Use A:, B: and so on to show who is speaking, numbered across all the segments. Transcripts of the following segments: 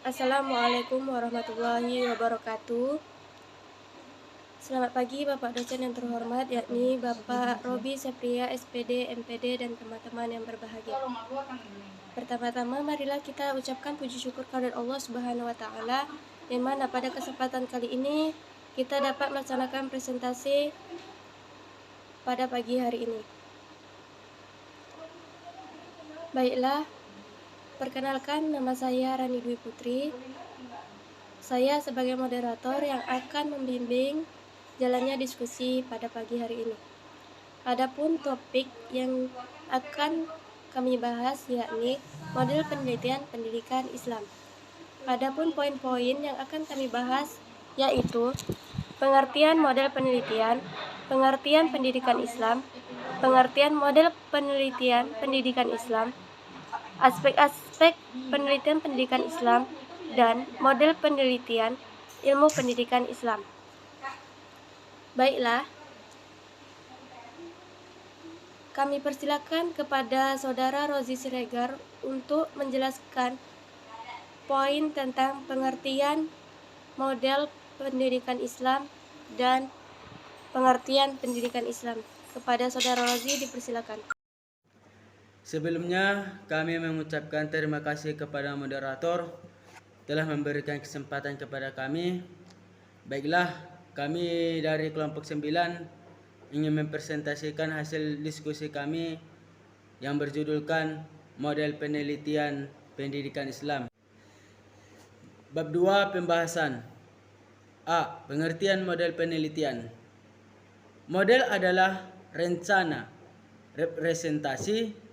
A: Assalamualaikum warahmatullahi wabarakatuh. Selamat pagi Bapak dosen yang terhormat, yakni Bapak Robi Sepria, SPD, MPD, dan teman-teman yang berbahagia. Pertama-tama marilah kita ucapkan puji syukur kepada Allah Subhanahu wa taala, yang mana pada kesempatan kali ini kita dapat melaksanakan presentasi pada pagi hari ini. Baiklah, perkenalkan, nama saya Rani Dwi Putri. Saya sebagai moderator yang akan membimbing jalannya diskusi pada pagi hari ini. Adapun topik yang akan kami bahas yakni model penelitian pendidikan Islam. Adapun poin-poin yang akan kami bahas yaitu pengertian model penelitian, pengertian pendidikan Islam, pengertian model penelitian pendidikan Islam, aspek-aspek penelitian pendidikan Islam, dan model penelitian ilmu pendidikan Islam. Baiklah, kami persilakan kepada Saudara Rozi Siregar untuk menjelaskan poin tentang pengertian model pendidikan Islam dan pengertian pendidikan Islam. Kepada Saudara Rozi dipersilakan.
B: Sebelumnya, kami mengucapkan terima kasih kepada moderator telah memberikan kesempatan kepada kami. Baiklah, kami dari kelompok 9 ingin mempresentasikan hasil diskusi kami yang berjudulkan Model Penelitian Pendidikan Islam. Bab 2 pembahasan. A. Pengertian model penelitian. Model adalah rencana, representasi,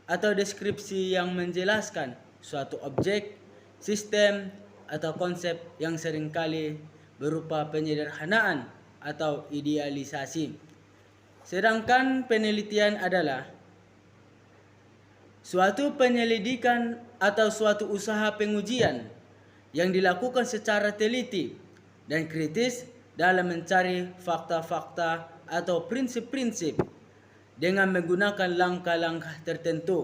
B: atau deskripsi yang menjelaskan suatu objek, sistem, atau konsep yang seringkali berupa penyederhanaan atau idealisasi. Sedangkan penelitian adalah suatu penyelidikan atau suatu usaha pengujian yang dilakukan secara teliti dan kritis dalam mencari fakta-fakta atau prinsip-prinsip dengan menggunakan langkah-langkah tertentu.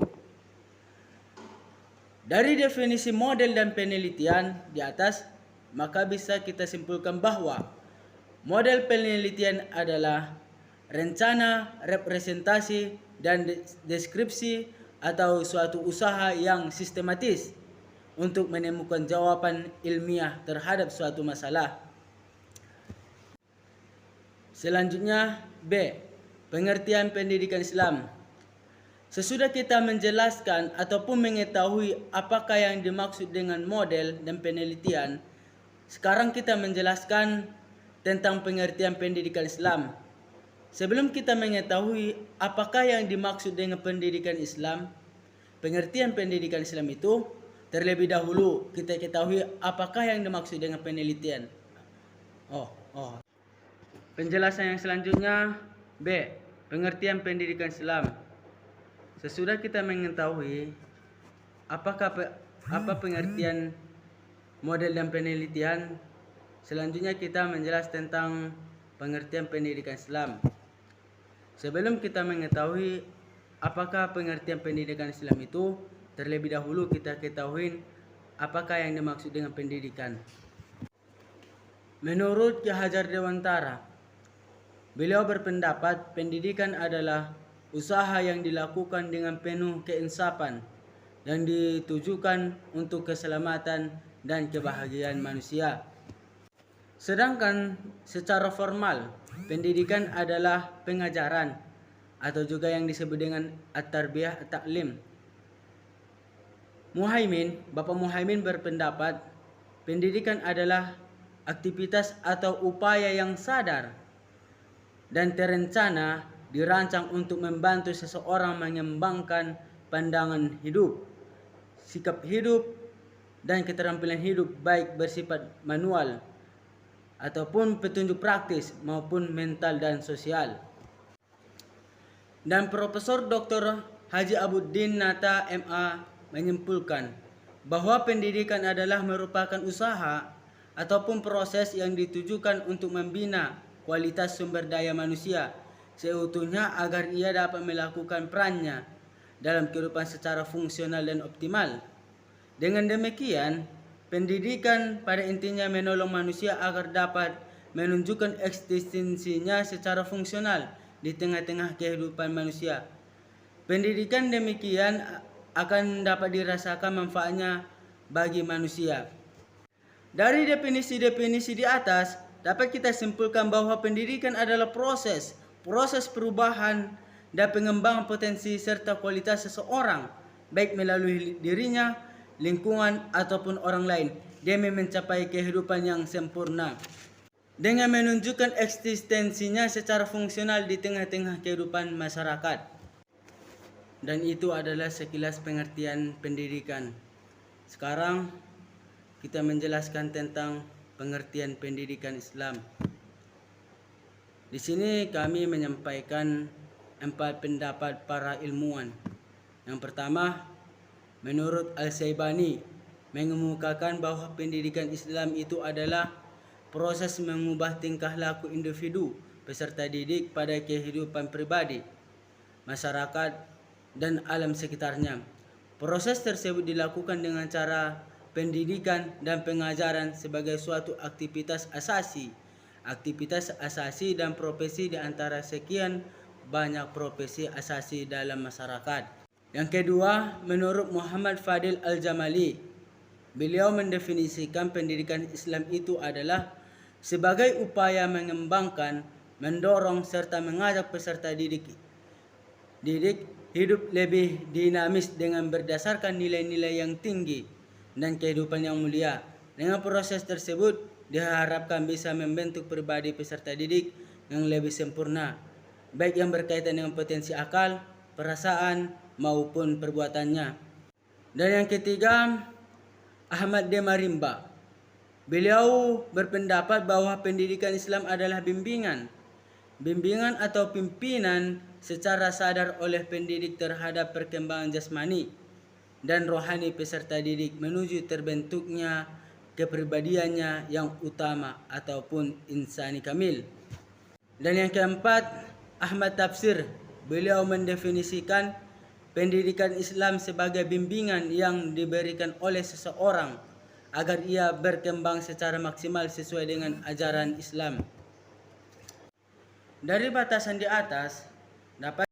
B: Dari definisi model dan penelitian di atas, maka bisa kita simpulkan bahwa model penelitian adalah rencana, representasi, dan deskripsi atau suatu usaha yang sistematis untuk menemukan jawaban ilmiah terhadap suatu masalah. Selanjutnya, B. Pengertian pendidikan Islam. Sesudah kita menjelaskan ataupun mengetahui apakah yang dimaksud dengan model dan penelitian, sekarang kita menjelaskan tentang pengertian pendidikan Islam. Sebelum kita mengetahui apakah yang dimaksud dengan pendidikan Islam, pengertian pendidikan Islam itu, terlebih dahulu kita ketahui apakah yang dimaksud dengan penelitian. Penjelasan yang selanjutnya, B. Pengertian pendidikan Islam. Sesudah kita mengetahui apa pengertian model dan penelitian, selanjutnya kita menjelaskan tentang pengertian pendidikan Islam. Sebelum kita mengetahui apakah pengertian pendidikan Islam itu, terlebih dahulu kita ketahui apakah yang dimaksud dengan pendidikan. Menurut Ki Hajar Dewantara, beliau berpendapat pendidikan adalah usaha yang dilakukan dengan penuh keinsafan dan ditujukan untuk keselamatan dan kebahagiaan manusia. Sedangkan secara formal, pendidikan adalah pengajaran atau juga yang disebut dengan at-tarbiyah at-ta'lim. Bapak Muhaimin berpendapat pendidikan adalah aktivitas atau upaya yang sadar dan terencana dirancang untuk membantu seseorang mengembangkan pandangan hidup, sikap hidup, dan keterampilan hidup baik bersifat manual ataupun petunjuk praktis maupun mental dan sosial. Dan Profesor Dr. Haji Abuddin Nata MA menyimpulkan bahwa pendidikan adalah merupakan usaha ataupun proses yang ditujukan untuk membina kualitas sumber daya manusia seutuhnya agar ia dapat melakukan perannya dalam kehidupan secara fungsional dan optimal. Dengan demikian, Pendidikan pada intinya menolong manusia agar dapat menunjukkan eksistensinya secara fungsional di tengah-tengah kehidupan manusia. Pendidikan demikian akan dapat dirasakan manfaatnya bagi manusia. Dari definisi-definisi di atas, dapat kita simpulkan bahwa pendidikan adalah proses perubahan dan pengembangan potensi serta kualitas seseorang, baik melalui dirinya, lingkungan, ataupun orang lain, demi mencapai kehidupan yang sempurna. Dengan menunjukkan eksistensinya secara fungsional di tengah-tengah kehidupan masyarakat. Dan itu adalah sekilas pengertian pendidikan. Sekarang kita menjelaskan tentang pengertian pendidikan Islam. Di sini kami menyampaikan 4 pendapat para ilmuwan. Yang pertama, menurut Al-Syaibani mengemukakan bahwa pendidikan Islam itu adalah proses mengubah tingkah laku individu peserta didik pada kehidupan pribadi, masyarakat, dan alam sekitarnya. Proses tersebut dilakukan dengan cara pendidikan dan pengajaran sebagai suatu aktivitas asasi dan profesi di antara sekian banyak profesi asasi dalam masyarakat. Yang kedua, menurut Muhammad Fadil Al-Jamali, beliau mendefinisikan pendidikan Islam itu adalah sebagai upaya mengembangkan, mendorong, serta mengajak peserta didik hidup lebih dinamis dengan berdasarkan nilai-nilai yang tinggi dan kehidupan yang mulia. Dengan proses tersebut diharapkan bisa membentuk pribadi peserta didik yang lebih sempurna, baik yang berkaitan dengan potensi akal, perasaan, maupun perbuatannya. Dan yang ketiga, Ahmad D. Marimba. Beliau berpendapat bahwa pendidikan Islam adalah bimbingan atau pimpinan secara sadar oleh pendidik terhadap perkembangan jasmani dan rohani peserta didik menuju terbentuknya kepribadiannya yang utama ataupun insani kamil. Dan yang keempat, Ahmad Tafsir. Beliau mendefinisikan pendidikan Islam sebagai bimbingan yang diberikan oleh seseorang agar ia berkembang secara maksimal sesuai dengan ajaran Islam. Dari batasan di atas dapat